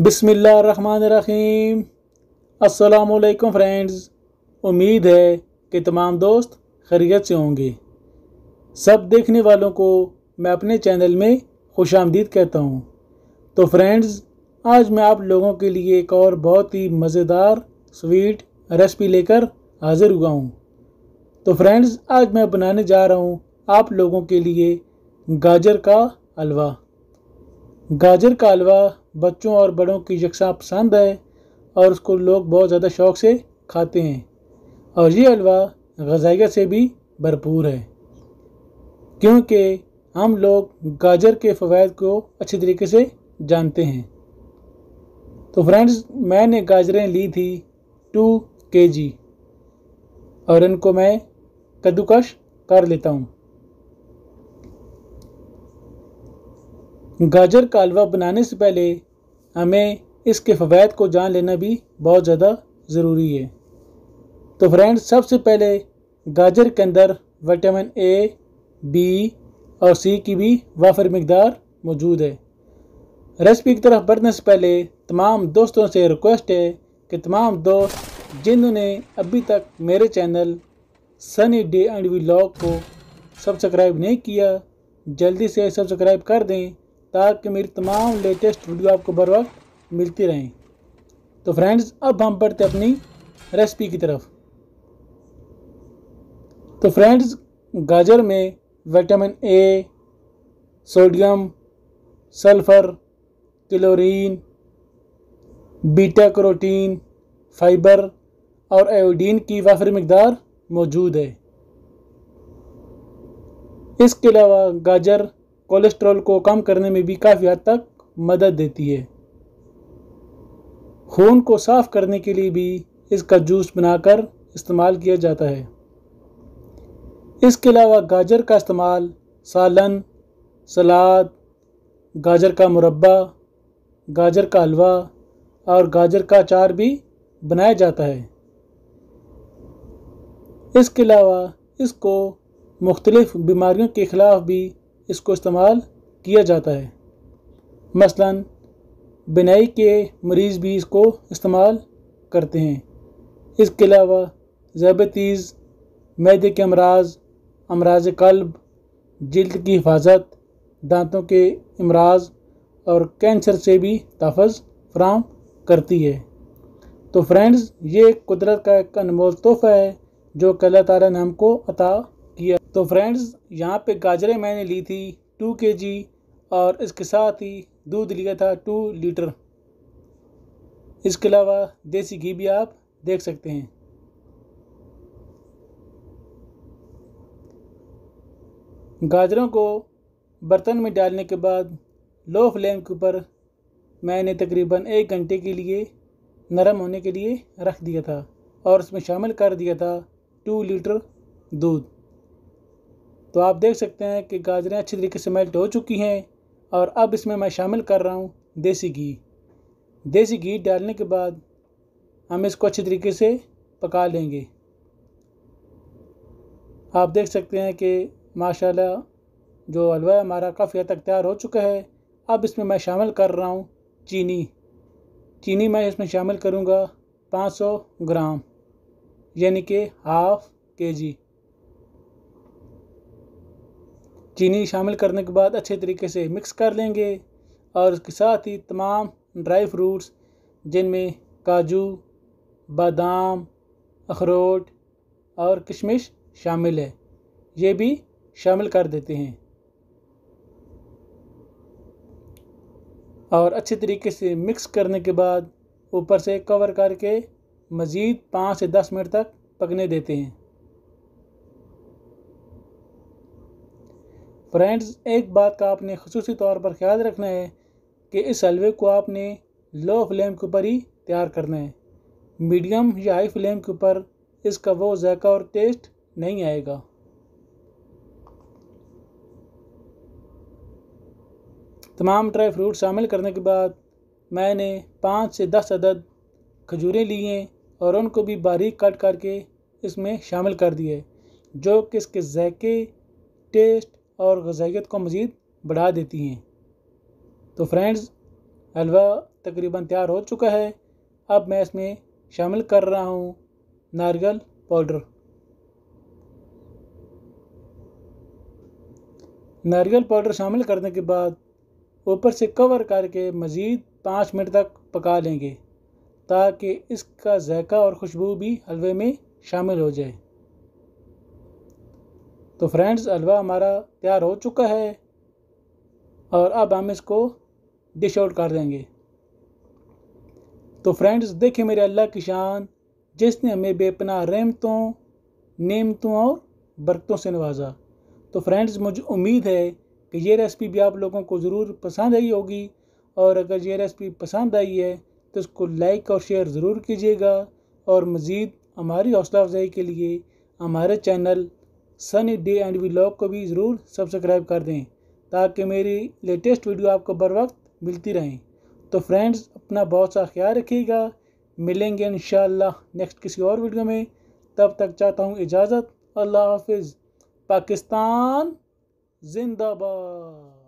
बिस्मिल्लाहिर्रहमानिर्रहीम। अस्सलामुअलैकुम फ्रेंड्स। उम्मीद है कि तमाम दोस्त खैरियत से होंगे। सब देखने वालों को मैं अपने चैनल में खुशामदीद कहता हूँ। तो फ्रेंड्स, आज मैं आप लोगों के लिए एक और बहुत ही मज़ेदार स्वीट रेसिपी लेकर हाज़िर हुआ हूँ। तो फ्रेंड्स, आज मैं बनाने जा रहा हूँ आप लोगों के लिए गाजर का हलवा। गाजर का हलवा बच्चों और बड़ों की यकसा पसंद है और उसको लोग बहुत ज़्यादा शौक़ से खाते हैं। और ये हलवा ग़ज़ाइयत से भी भरपूर है, क्योंकि हम लोग गाजर के फ़वाइद को अच्छी तरीके से जानते हैं। तो फ्रेंड्स, मैंने गाजरें ली थी 2 kg और इनको मैं कद्दूकश कर लेता हूँ। गाजर का हलवा बनाने से पहले हमें इसके फ़वाइद को जान लेना भी बहुत ज़्यादा ज़रूरी है। तो फ्रेंड्स, सबसे पहले गाजर के अंदर विटामिन ए, बी और सी की भी वाफिर मिकदार मौजूद है। रेसिपी की तरफ बढ़ने से पहले तमाम दोस्तों से रिक्वेस्ट है कि तमाम दोस्त जिन्होंने अभी तक मेरे channel sunny day and vlog को सब्सक्राइब नहीं किया, जल्दी से सब्सक्राइब कर दें ताकि मेरी तमाम लेटेस्ट वीडियो आपको बर वक्त मिलती रहें। तो फ्रेंड्स, अब हम बढ़ते अपनी रेसिपी की तरफ। तो फ्रेंड्स, गाजर में vitamin A, sodium, sulphur, chlorine, beta carotene, fibre और आयोडीन की वाफिर मिकदार मौजूद है। इसके अलावा गाजर कोलेस्ट्रॉल को कम करने में भी काफ़ी हद तक मदद देती है। खून को साफ़ करने के लिए भी इसका जूस बनाकर इस्तेमाल किया जाता है। इसके अलावा गाजर का इस्तेमाल सालन, सलाद, गाजर का मुरब्बा, गाजर का हलवा और गाजर का अचार भी बनाया जाता है। इसके अलावा इसको मुख्तलिफ बीमारियों के ख़िलाफ़ भी इसको इस्तेमाल किया जाता है। मसलन बिनाई के मरीज़ भी इसको इस्तेमाल करते हैं। इसके अलावा ज़ियाबतीज़, मैदे के अमराज, अमराज क़ल्ब, जिल्द की हिफाजत, दांतों के अमराज और कैंसर से भी तहफ़्फ़ुज़ फराहम करती है। तो फ्रेंड्स, ये कुदरत का एक अनमोल तोहफ़ा है जो कि अल्लाह ताला ने हमको अता किया। तो फ्रेंड्स, यहाँ पे गाजरें मैंने ली थी 2 kg और इसके साथ ही दूध लिया था 2 लीटर। इसके अलावा देसी घी भी आप देख सकते हैं। गाजरों को बर्तन में डालने के बाद लो फ्लेम के ऊपर मैंने तकरीबन 1 घंटे के लिए नरम होने के लिए रख दिया था और उसमें शामिल कर दिया था 2 लीटर दूध। तो आप देख सकते हैं कि गाजरें अच्छी तरीके से मेल्ट हो चुकी हैं और अब इसमें मैं शामिल कर रहा हूँ देसी घी। देसी घी डालने के बाद हम इसको अच्छी तरीके से पका लेंगे। आप देख सकते हैं कि माशाल्लाह जो हलवा है हमारा काफ़ी हद तक तैयार हो चुका है। अब इसमें मैं शामिल कर रहा हूँ चीनी मैं इसमें शामिल करूँगा 500 ग्राम, यानी कि ½ kg। चीनी शामिल करने के बाद अच्छे तरीके से मिक्स कर लेंगे और इसके साथ ही तमाम ड्राई फ्रूट्स जिनमें काजू, बादाम, अखरोट और किशमिश शामिल है, ये भी शामिल कर देते हैं और अच्छे तरीके से मिक्स करने के बाद ऊपर से कवर करके मज़ीद 5 से 10 मिनट तक पकने देते हैं। फ्रेंड्स, एक बात का आपने ख़ुसूसी तौर पर ख्याल रखना है कि इस हलवे को आपने लो फ्लेम के ऊपर ही तैयार करना है। मीडियम या हाई फ्लेम के ऊपर इसका वो जायका और टेस्ट नहीं आएगा। तमाम ड्राई फ्रूट शामिल करने के बाद मैंने 5 से 10 अदद खजूरें ली हैं और उनको भी बारीक कट करके इसमें शामिल कर दिए, जो कि इसके जायके, टेस्ट और ग़ज़ाइयत को मज़ीद बढ़ा देती हैं। तो फ्रेंड्स, हलवा तकरीबन तैयार हो चुका है। अब मैं इसमें शामिल कर रहा हूँ नारियल पाउडर। नारियल पाउडर शामिल करने के बाद ऊपर से कवर करके मज़ीद 5 मिनट तक पका लेंगे ताकि इसका जायका और खुशबू भी हलवे में शामिल हो जाए। तो फ्रेंड्स, हलवा हमारा तैयार हो चुका है और अब हम इसको डिश आउट कर देंगे। तो फ्रेंड्स, देखिए मेरे अल्लाह की शान, जिसने हमें बेपनाह रहमतों, नेमतों और बरकतों से नवाजा। तो फ्रेंड्स, मुझे उम्मीद है कि ये रेसिपी भी आप लोगों को ज़रूर पसंद आई होगी, और अगर ये रेसिपी पसंद आई है तो इसको लाइक और शेयर ज़रूर कीजिएगा, और मज़ीद हमारी हौसला अफजाई के लिए हमारे channel sunny day and vlog को भी ज़रूर सब्सक्राइब कर दें ताकि मेरी लेटेस्ट वीडियो आपको बर वक्त मिलती रहें। तो फ्रेंड्स, अपना बहुत सा ख्याल रखिएगा। मिलेंगे इंशाअल्लाह नेक्स्ट किसी और वीडियो में। तब तक चाहता हूँ इजाज़त। अल्लाह हाफिज़। पाकिस्तान जिंदाबाद।